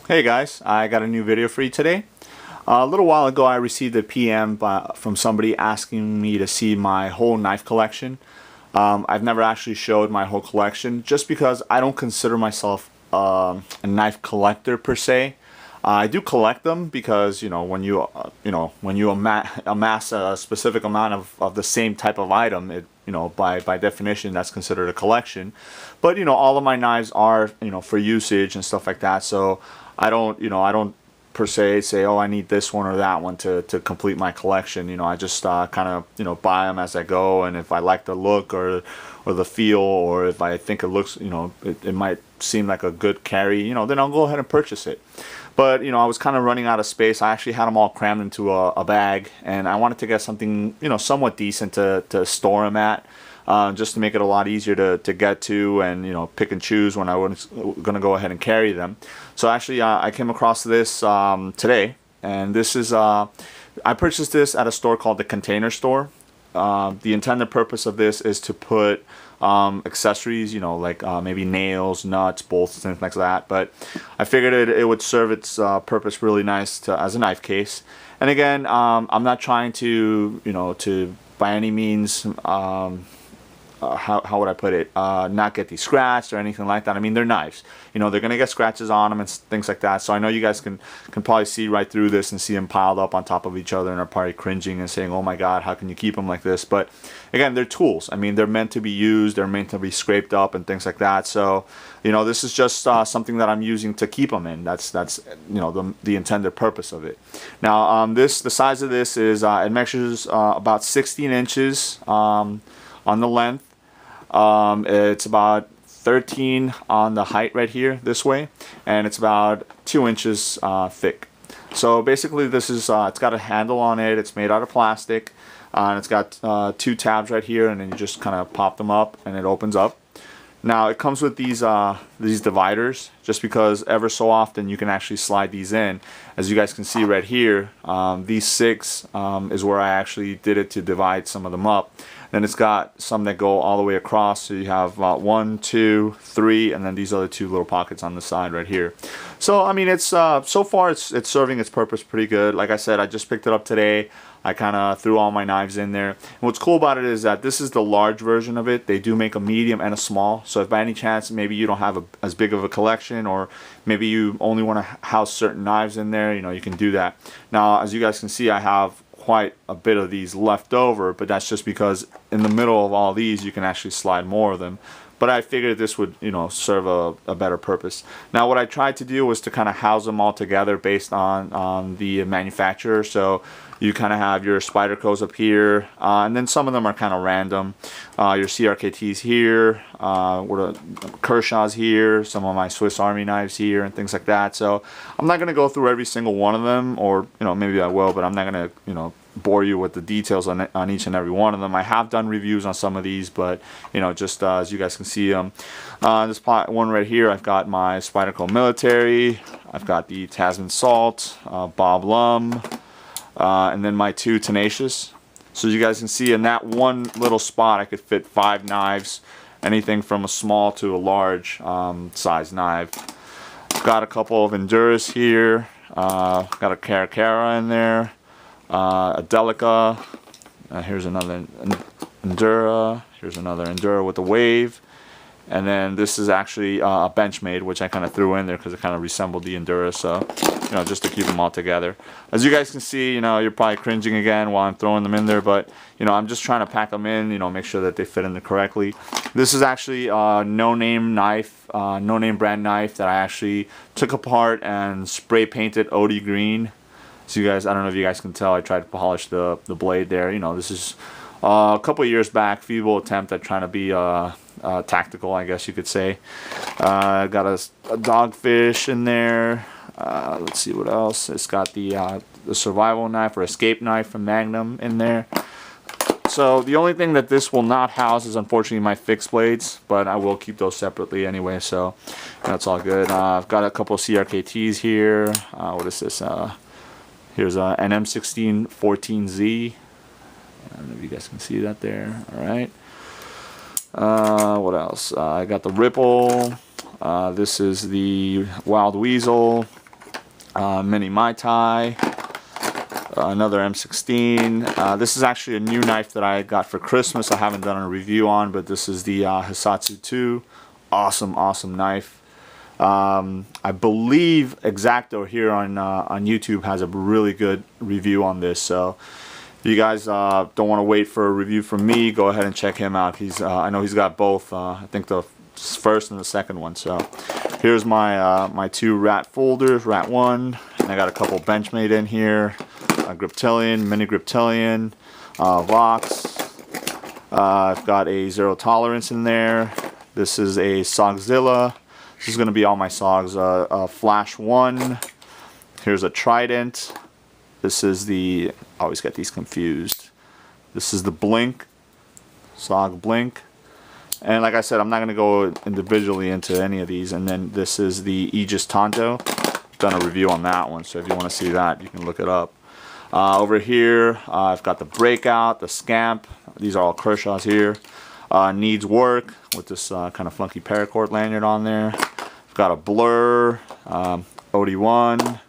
Hey guys, I got a new video for you today. A little while ago I received a PM from somebody asking me to see my whole knife collection. I've never actually showed my whole collection just because I don't consider myself a knife collector per se. I do collect them because when you amass a specific amount of the same type of item, it by definition that's considered a collection. But all of my knives are for usage and stuff like that. So I don't per se say, oh, I need this one or that one to complete my collection. I just kind of buy them as I go, and if I like the look or the feel, or if I think it looks it might seem like a good carry, then I'll go ahead and purchase it. But I was kind of running out of space. I actually had them all crammed into a bag, and I wanted to get something somewhat decent to store them at, just to make it a lot easier to get to and pick and choose when I was going to go ahead and carry them. So actually I came across this today, and this is I purchased this at a store called the Container Store. The intended purpose of this is to put accessories, like maybe nails, nuts, bolts, things like that. But I figured it would serve its purpose really nice as a knife case. And again, I'm not trying to by any means how would I put it, not get these scratched or anything like that. I mean, they're knives, they're gonna get scratches on them and things like that. So I know you guys can probably see right through this and see them piled up on top of each other and are probably cringing and saying, oh my god, how can you keep them like this? But again, they're tools. I mean, they're meant to be used, they're meant to be scraped up and things like that. So this is just something that I'm using to keep them in. That's the intended purpose of it. Now the size of this is it measures about 16 inches on the length. It's about 13 on the height right here this way, and it's about 2 inches thick. So basically this is it's got a handle on it. It's made out of plastic, and it's got 2 tabs right here, and then you just kind of pop them up and it opens up. Now it comes with these dividers, just because ever so often you can actually slide these in. As you guys can see right here, these 6 is where I actually did it to divide some of them up. Then it's got some that go all the way across, so you have 1, 2, 3, and then these other 2 little pockets on the side right here. So I mean, it's so far it's serving its purpose pretty good. Like I said, I just picked it up today. I kind of threw all my knives in there. And what's cool about it is that this is the large version of it. They do make a medium and a small. So if by any chance maybe you don't have as big of a collection, or maybe you only want to house certain knives in there, you can do that. Now, as you guys can see, I have quite a bit of these left over, but that's just because in the middle of all these you can actually slide more of them. But I figured this would serve a better purpose. Now what I tried to do was to kind of house them all together based on the manufacturer. So you kind of have your Spydercos up here, and then some of them are kind of random. Your CRKTs here, Kershaw's here, some of my Swiss Army knives here, and things like that. So I'm not going to go through every single one of them, or maybe I will, but I'm not going to bore you with the details on each and every one of them. I have done reviews on some of these, but just as you guys can see, this one right here, I've got my Spyderco Military, I've got the Tasman Salt, Bob Lum, and then my 2 Tenacious. So you guys can see in that one little spot I could fit 5 knives, anything from a small to a large size knife. I've got a couple of Enduras here, got a Caracara in there, a Delica, here's another Endura, here's another Endura with a wave, and then this is actually a Benchmade, which I kind of threw in there because it kind of resembled the Endura, so just to keep them all together. As you guys can see, you're probably cringing again while I'm throwing them in there, but I'm just trying to pack them in, make sure that they fit in there correctly. This is actually a no-name knife, no-name brand knife that I actually took apart and spray painted OD green. So you guys, I don't know if you guys can tell, I tried to polish the blade there. This is a couple of years back, feeble attempt at trying to be tactical, I guess you could say. Got a dogfish in there. Let's see what else. It's got the survival knife or escape knife from Magnum in there. So the only thing that this will not house is unfortunately my fixed blades, but I will keep those separately anyway, so that's all good. I've got a couple of CRKTs here. What is this? Here's an M16 14Z. I don't know if you guys can see that there. Alright. What else? I got the Ripple. This is the Wild Weasel. Mini Mai Tai. Another M16. This is actually a new knife that I got for Christmas. I haven't done a review on, but this is the Hisatsu 2. Awesome, awesome knife. I believe Exacto here on YouTube has a really good review on this. So if you guys don't want to wait for a review from me, go ahead and check him out. He's I know he's got both. I think the first and the second one. So here's my my two Rat folders, Rat 1, and I got a couple Benchmade in here. Griptilian, Mini Griptilian, Vox. I've got a Zero Tolerance in there. This is a Sogzilla. This is going to be all my Sogs. Flash 1. Here's a Trident. This is the, I always get these confused. This is the Blink, Sog Blink. And like I said, I'm not going to go individually into any of these. And then this is the Aegis Tonto. I've done a review on that one, so if you want to see that, you can look it up. Over here, I've got the Breakout, the Scamp. These are all Kershaw's here. Needs Work with this kind of funky paracord lanyard on there. I've got a Blur, OD1.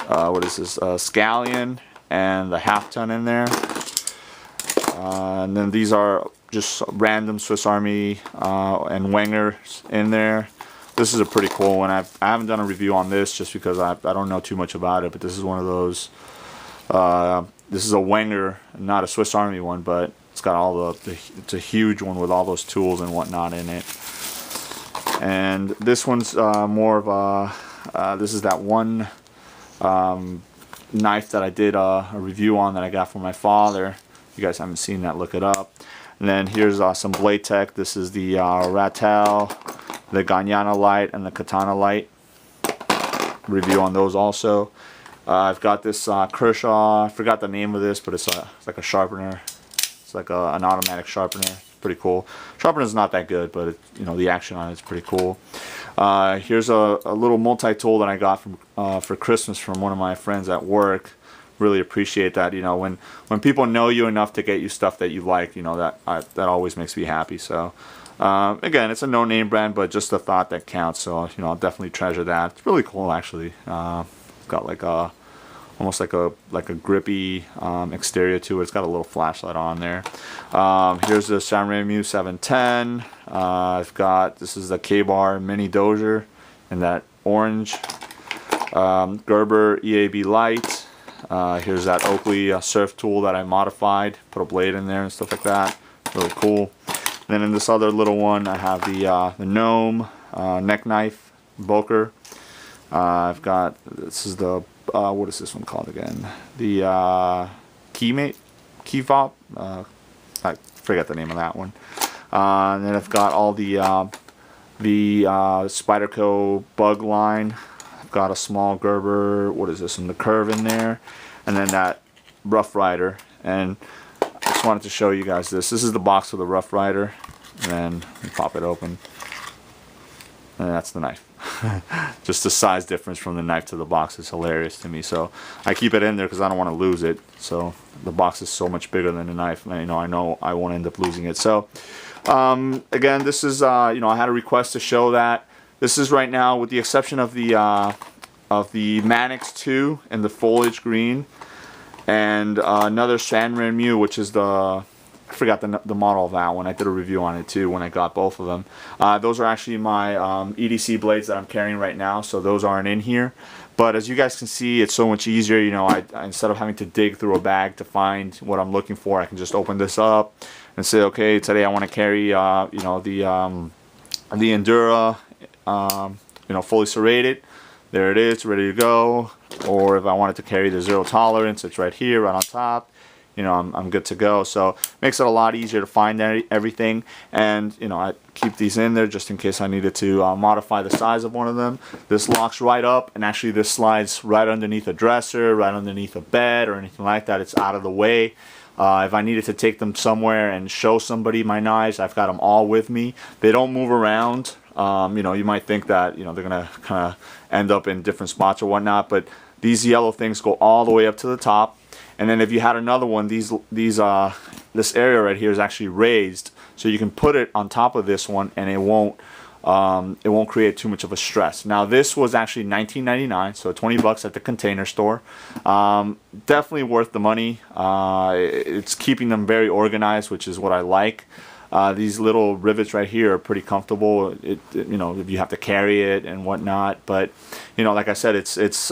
What is this? Scallion and the Half Ton in there. And then these are just random Swiss Army and Wengers in there. This is a pretty cool one. I haven't done a review on this just because I don't know too much about it, but this is one of those. This is a Wenger, not a Swiss Army one, but it's got all it's a huge one with all those tools and whatnot in it. And this one's more of a, this is that one knife that I did a review on that I got from my father. If you guys haven't seen that, look it up. And then here's some Blade Tech. This is the Ratel, the Ganyana Light, and the Katana Light. Review on those also. I've got this Kershaw. I forgot the name of this, but it's like a sharpener. It's like an automatic sharpener. Pretty cool. Sharpener's not that good, but you know, the action on it's pretty cool. Here's a little multi-tool that I got from for Christmas from one of my friends at work. Really appreciate that. You know, when people know you enough to get you stuff that you like, you know, that always makes me happy. So again, it's a no-name brand, but just the thought that counts. So you know, I'll definitely treasure that. It's really cool, actually. It's got like a almost like a grippy exterior to it. It's got a little flashlight on there. Here's the Sanrenmu 710. I've got, this is the K-Bar Mini Dozier in that orange. Gerber EAB Light. Here's that Oakley surf tool that I modified. Put a blade in there and stuff like that. Really cool. And then in this other little one, I have the Gnome neck knife, Boker. I've got, this is the what is this one called again? The Keymate, Keyfop. I forget the name of that one. And then I've got all the Spyderco bug line. I've got a small Gerber. What is this? And the Curve in there, and then that Rough Rider. And I just wanted to show you guys this. This is the box for the Rough Rider, and then you pop it open, and that's the knife. Just the size difference from the knife to the box is hilarious to me. So I keep it in there because I don't want to lose it. So the box is so much bigger than the knife. And, you know I won't end up losing it. So again, this is you know, I had a request to show that. This is right now, with the exception of the Manix 2 in the foliage green, and another Sanrenmu, which is the, I forgot the model of that one. I did a review on it too when I got both of them. Those are actually my EDC blades that I'm carrying right now, so those aren't in here. But as you guys can see, it's so much easier. You know, I instead of having to dig through a bag to find what I'm looking for, I can just open this up and say, okay, today I want to carry you know, the Endura, you know, fully serrated. There it is, ready to go. Or if I wanted to carry the Zero Tolerance, it's right here, right on top. You know, I'm good to go. So makes it a lot easier to find everything. And you know, I keep these in there just in case I needed to modify the size of one of them. This locks right up, and actually this slides right underneath a dresser, right underneath a bed, or anything like that. It's out of the way. If I needed to take them somewhere and show somebody my knives, I've got them all with me. They don't move around. You know, you might think that, you know, they're gonna kind of end up in different spots or whatnot, but these yellow things go all the way up to the top. And then if you had another one, this area right here is actually raised, so you can put it on top of this one, and it won't it won't create too much of a stress. Now this was actually $19.99, so 20 bucks at the Container Store. Definitely worth the money. It's keeping them very organized, which is what I like. These little rivets right here are pretty comfortable. You know, if you have to carry it and whatnot, but you know, like I said, it's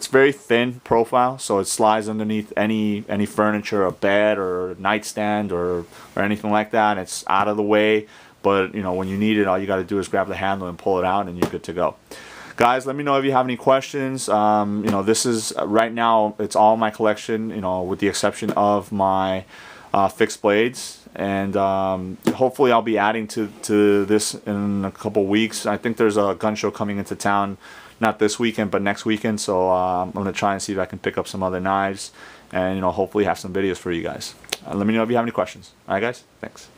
very thin profile, so it slides underneath any furniture, a bed or a nightstand or anything like that. It's out of the way, but you know, when you need it, all you got to do is grab the handle and pull it out, and you're good to go. Guys, let me know if you have any questions. You know, this is right now, it's all my collection, you know, with the exception of my fixed blades, and hopefully I'll be adding to this in a couple weeks. I think there's a gun show coming into town, not this weekend but next weekend, so I'm gonna try and see if I can pick up some other knives, and you know, hopefully have some videos for you guys. Let me know if you have any questions. All right guys, thanks.